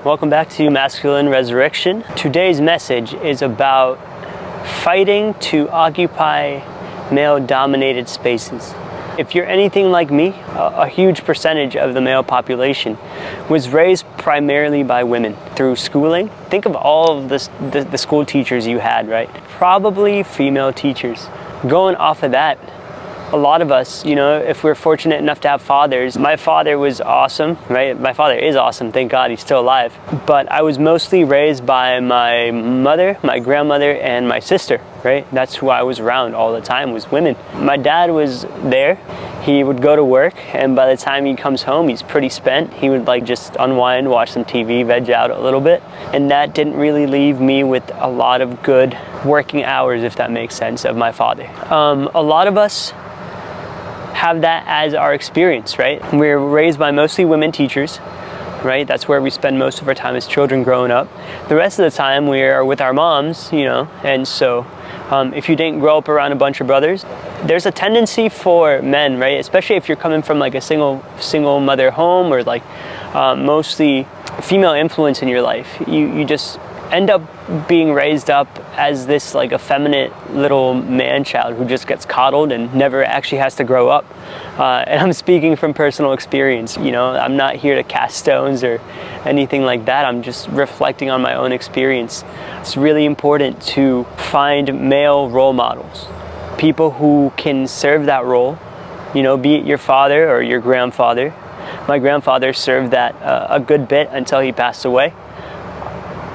welcome back to Masculine Resurrection. Today's message is about fighting to occupy male-dominated spaces. If you're anything like me, a huge percentage of the male population was raised primarily by women through schooling. Think of all of the school teachers you had, right? Probably female teachers. Going off of that, a lot of us, if we're fortunate enough to have fathers, my father was awesome, right? My father is awesome, thank God he's still alive. But I was mostly raised by my mother, my grandmother, and my sister, right? That's who I was around all the time, was women. My dad was there. He would go to work, and by the time he comes home, he's pretty spent. He would just unwind, watch some TV, veg out a little bit. And that didn't really leave me with a lot of good working hours, if that makes sense, of my father. A lot of us have that as our experience, right? We're raised by mostly women teachers, right? That's where we spend most of our time as children growing up. The rest of the time we are with our moms, and so if you didn't grow up around a bunch of brothers, there's a tendency for men, right? Especially if you're coming from a single mother home or mostly female influence in your life, you just end up being raised up as this effeminate little man-child who just gets coddled and never actually has to grow up. And I'm speaking from personal experience, I'm not here to cast stones or anything like that. I'm just reflecting on my own experience. It's really important to find male role models, people who can serve that role, be it your father or your grandfather. My grandfather served that a good bit until he passed away.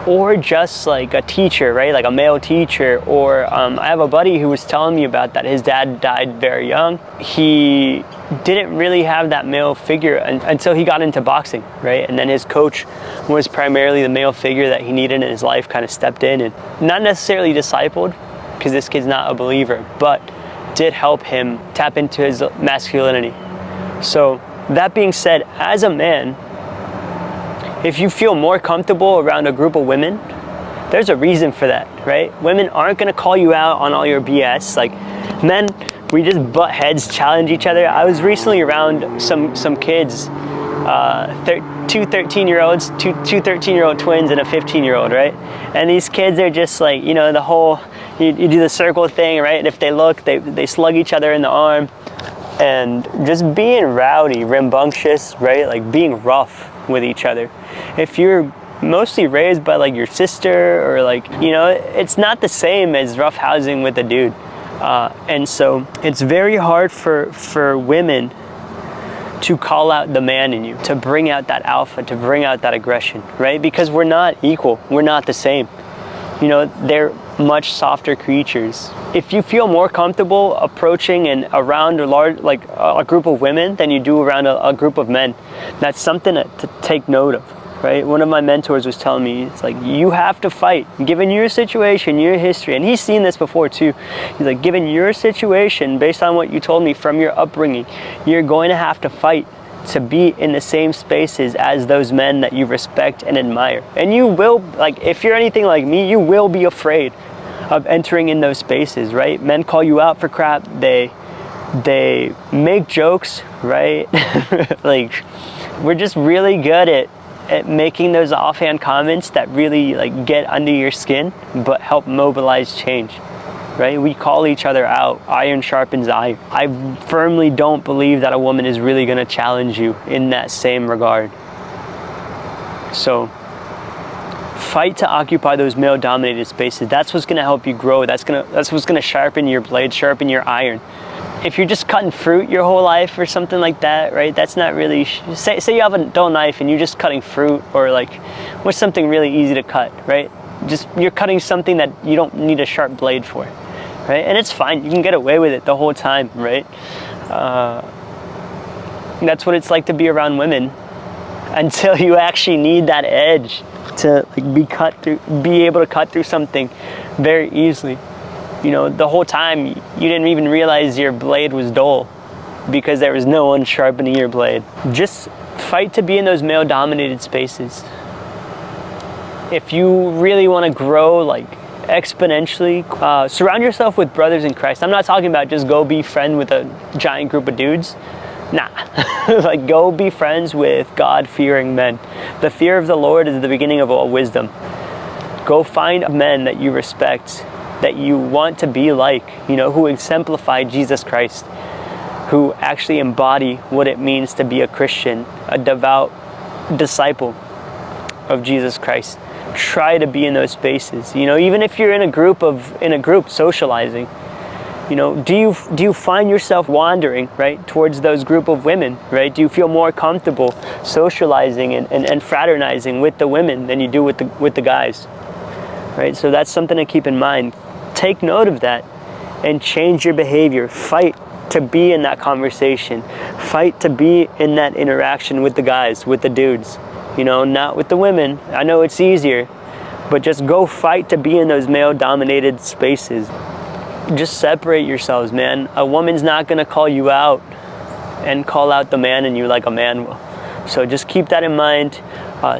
Or just a teacher, right? Like a male teacher. Or I have a buddy who was telling me about that. His dad died very young. He didn't really have that male figure until he got into boxing, right? And then his coach was primarily the male figure that he needed in his life, kind of stepped in and not necessarily discipled, because this kid's not a believer, but did help him tap into his masculinity. So that being said, as a man, if you feel more comfortable around a group of women, there's a reason for that, right? Women aren't gonna call you out on all your BS. Men, we just butt heads, challenge each other. I was recently around some kids, two 13-year-olds, two 13-year-old twins and a 15-year-old, right? And these kids are just the whole, you do the circle thing, right? And if they look, they slug each other in the arm. And just being rowdy, rambunctious, right? Being rough with each other. If you're mostly raised by your sister or it's not the same as roughhousing with a dude. And so it's very hard for women to call out the man in you, to bring out that alpha, to bring out that aggression, right? Because we're not equal, we're not the same. They're much softer creatures. If you feel more comfortable approaching and around a group of women than you do around a group of men, that's something to take note of, right? One of my mentors was telling me, it's you have to fight, given your situation, your history, and he's seen this before too. He's given your situation, based on what you told me from your upbringing, you're going to have to fight to be in the same spaces as those men that you respect and admire. And you will, if you're anything like me, you will be afraid of entering in those spaces, right? Men call you out for crap. They make jokes, right? We're just really good at making those offhand comments that really get under your skin, but help mobilize change. Right? We call each other out. Iron sharpens iron. I firmly don't believe that a woman is really going to challenge you in that same regard. So fight to occupy those male-dominated spaces. That's what's going to help you grow. That's what's going to sharpen your blade, sharpen your iron. If you're just cutting fruit your whole life or something like that, right? That's not really. Say you have a dull knife and you're just cutting fruit, or what's something really easy to cut, right? You're cutting something that you don't need a sharp blade for, right? And it's fine. You can get away with it the whole time, right? That's what it's like to be around women until you actually need that edge to be able to cut through something very easily. The whole time you didn't even realize your blade was dull because there was no one sharpening your blade. Just fight to be in those male-dominated spaces. If you really want to grow exponentially, surround yourself with brothers in Christ. I'm not talking about just go be friend with a giant group of dudes. Nah. Like, go be friends with God-fearing men. The fear of the Lord is the beginning of all wisdom. Go find men that you respect, that you want to be like, you know, who exemplify Jesus Christ, who actually embody what it means to be a Christian, a devout disciple of Jesus Christ. Try to be in those spaces. You know, even if you're in a group socializing, you know, do you find yourself wandering, right, towards those group of women, right? Do you feel more comfortable socializing and fraternizing with the women than you do with the guys, right? So that's something to keep in mind. Take note of that and change your behavior. Fight to be in that conversation. Fight to be in that interaction with the guys, with the dudes, you know, not with the women. I know it's easier, but just go fight to be in those male-dominated spaces. Just separate yourselves, man. A woman's not gonna call you out and call out the man in you like a man will. So just keep that in mind.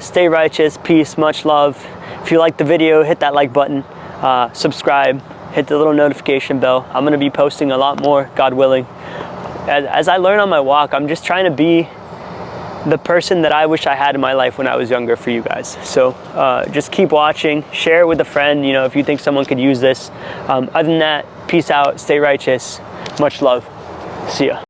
Stay righteous, peace, much love. If you like the video, hit that like button, subscribe, hit the little notification bell. I'm gonna be posting a lot more, God willing. As I learn on my walk, I'm just trying to be the person that I wish I had in my life when I was younger for you guys. So just keep watching, share it with a friend, you know, if you think someone could use this. Other than that, peace out, stay righteous, much love. See ya.